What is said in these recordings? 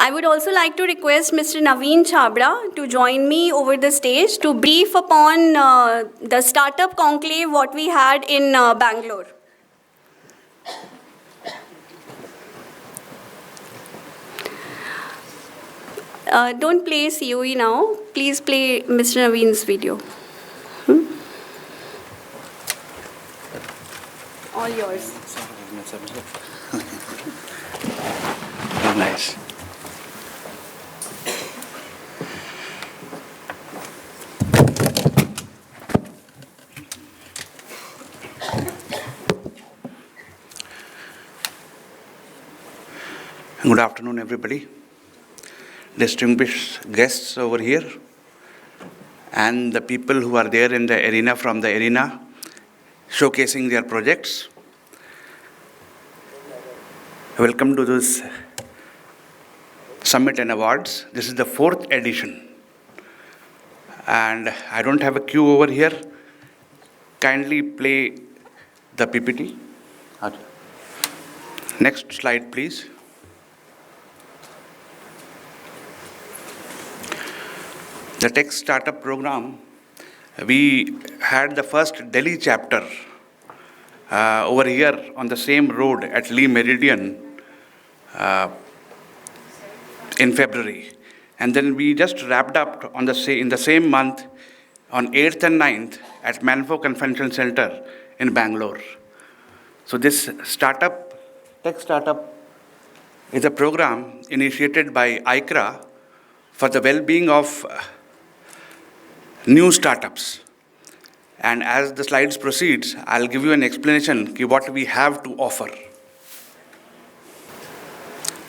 I would also like to request Mr. Naveen Chabra to join me over the stage to brief upon the startup conclave what we had in Bangalore. Don't play COE now. Please play Mr. Naveen's video. All yours. Nice. Good afternoon, everybody. Distinguished guests over here and the people who are there in the arena, from the arena, showcasing their projects. Welcome to this Summit and Awards. This is the 4th edition. And I don't have a queue over here. Kindly play the PPT. Next slide, please. The Tech Startup Program, we had the first Delhi chapter over here on the same road at Lee Meridian in February. And then we just wrapped up on in the same month on 8th and 9th at Manfo Convention Center in Bangalore. So this Tech Startup is a program initiated by ISSA for the well-being of new startups. And as the slides proceeds, I'll give you an explanation of what we have to offer.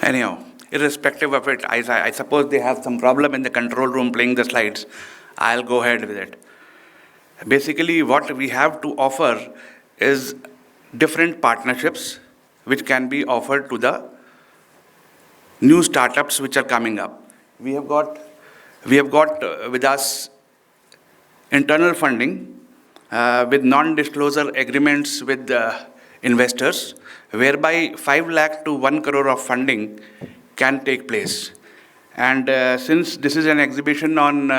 Anyhow, irrespective of it, I suppose they have some problem in the control room playing the slides. I'll go ahead with it. Basically, what we have to offer is different partnerships which can be offered to the new startups which are coming up. We have got with us internal funding with non-disclosure agreements with investors, whereby 5 lakh to 1 crore of funding can take place. And since this is an exhibition on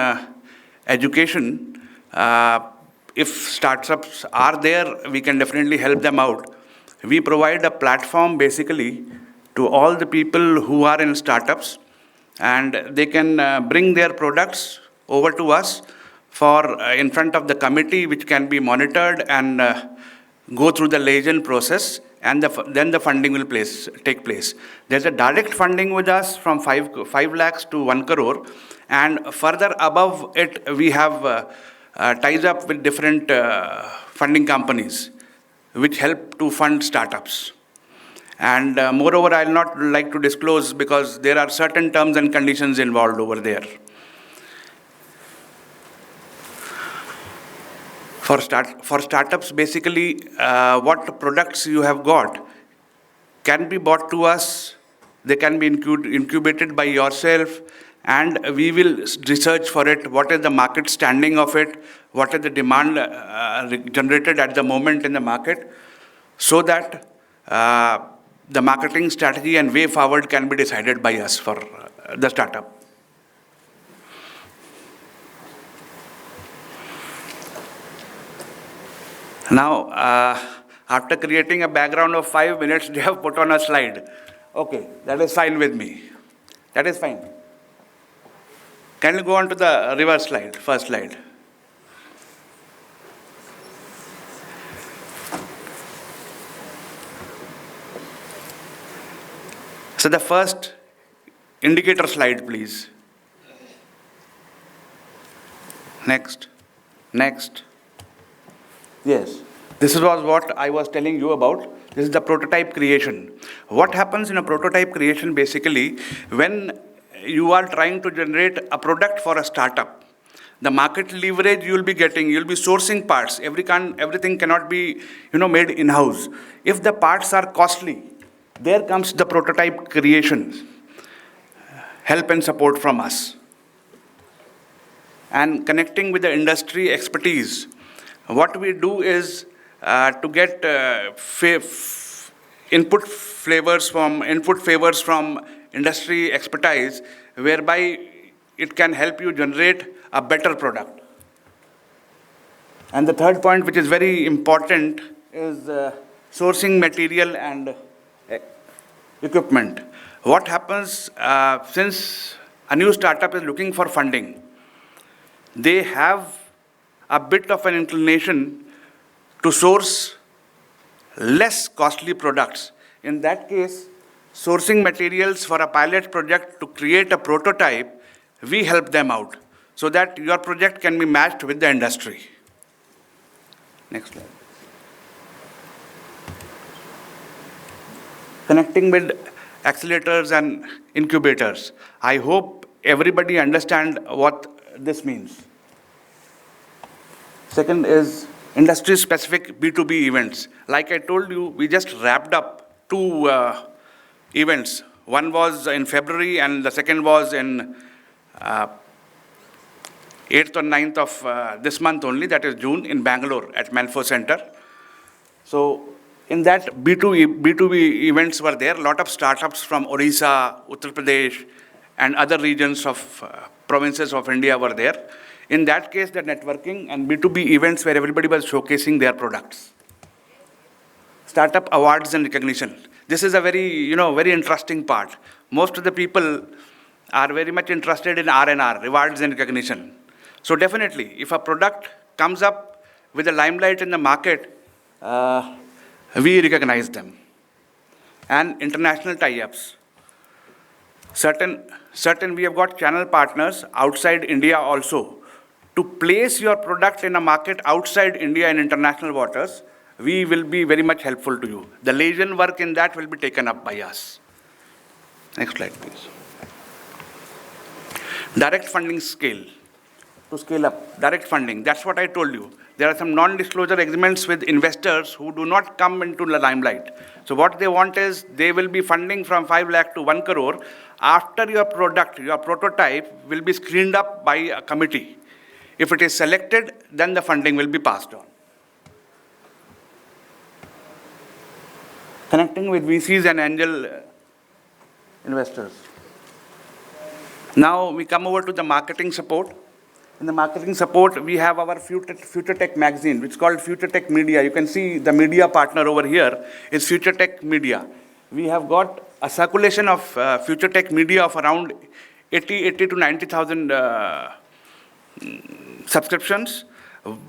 education, if startups are there, we can definitely help them out. We provide a platform basically to all the people who are in startups, and they can bring their products over to us for in front of the committee, which can be monitored and go through the liaison process, and then the funding will take place. There's a direct funding with us from 5 lakhs to 1 crore, and further above it, we have ties up with different funding companies which help to fund startups. And moreover, I'll not like to disclose because there are certain terms and conditions involved over there. For startups, basically, what products you have got can be bought to us. They can be incubated by yourself, and we will research for it. What is the market standing of it? What is the demand generated at the moment in the market, so that the marketing strategy and way forward can be decided by us for the startup. Now, after creating a background of 5 minutes, they have put on a slide. Okay, that is fine with me. That is fine. Can you go on to the reverse slide, first slide? So the first indicator slide, please. Next. Yes, this was what I was telling you about. This is the prototype creation. What happens in a prototype creation, basically, when you are trying to generate a product for a startup, the market leverage you'll be sourcing parts. Everything cannot be, made in-house. If the parts are costly, there comes the prototype creation, help and support from us. And connecting with the industry expertise, what we do is to get input favors from industry expertise whereby it can help you generate a better product. And the third point, which is very important, is sourcing material and equipment. What happens since a new startup is looking for funding, they have a bit of an inclination to source less costly products. In that case, sourcing materials for a pilot project to create a prototype, we help them out so that your project can be matched with the industry. Next slide. Connecting with accelerators and incubators. I hope everybody understands what this means. Second is industry-specific B2B events. Like I told you, we just wrapped up 2 events. One was in February and the second was in 8th or 9th of this month only, that is June, in Bengaluru at Manfo Center. So in that B2B events were there. A lot of startups from Odisha, Uttar Pradesh, and other regions of provinces of India were there. In that case, the networking and B2B events where everybody was showcasing their products. Startup awards and recognition. This is a very, very interesting part. Most of the people are very much interested in R&R, rewards and recognition. So definitely, if a product comes up with a limelight in the market, we recognize them. And international tie-ups. Certain we have got channel partners outside India also. To place your product in a market outside India and international waters, we will be very much helpful to you. The liaison work in that will be taken up by us. Next slide, please. Direct funding scale. To scale up, direct funding, that's what I told you. There are some non-disclosure agreements with investors who do not come into the limelight. So what they want is, they will be funding from 5 lakh to 1 crore. After your product, your prototype will be screened up by a committee. If it is selected, then the funding will be passed on. Connecting with VCs and angel investors. Now we come over to the marketing support. In the marketing support, we have our Future Tech magazine, which is called Future Tech Media. You can see the media partner over here is Future Tech Media. We have got a circulation of Future Tech Media of around 80 to 90,000 subscriptions.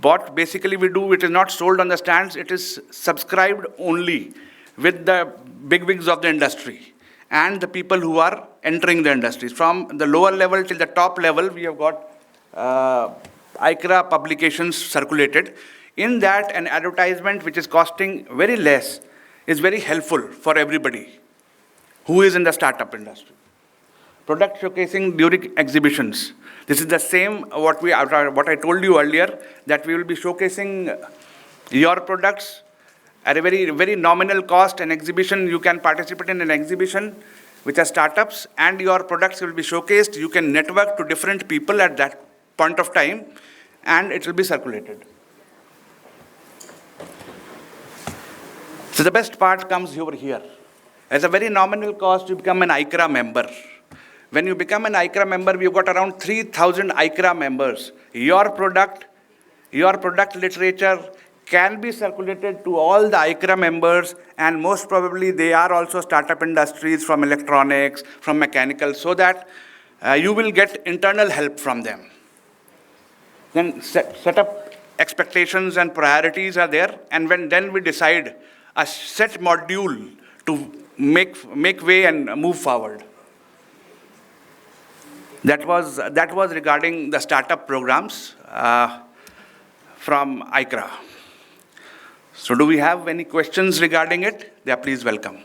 What basically we do, it is not sold on the stands, it is subscribed only with the bigwigs of the industry and the people who are entering the industries. From the lower level till the top level, we have got ISSA publications circulated. In that, an advertisement which is costing very less is very helpful for everybody who is in the startup industry. Product showcasing during exhibitions. This is the same what I told you earlier, that we will be showcasing your products at a very, very nominal cost. An exhibition, you can participate in an exhibition which are startups, and your products will be showcased. You can network to different people at that point of time, and it will be circulated. So the best part comes over here. As a very nominal cost, you become an ISSA member. When you become an ISSA member, we've got around 3,000 ISSA members. Your product literature can be circulated to all the ISSA members, and most probably they are also startup industries from electronics, from mechanical, so that you will get internal help from them. Then set up expectations and priorities are there, and then we decide a set module to make way and move forward. That was regarding the startup programs from ISSA. So do we have any questions regarding it? Yeah, please welcome.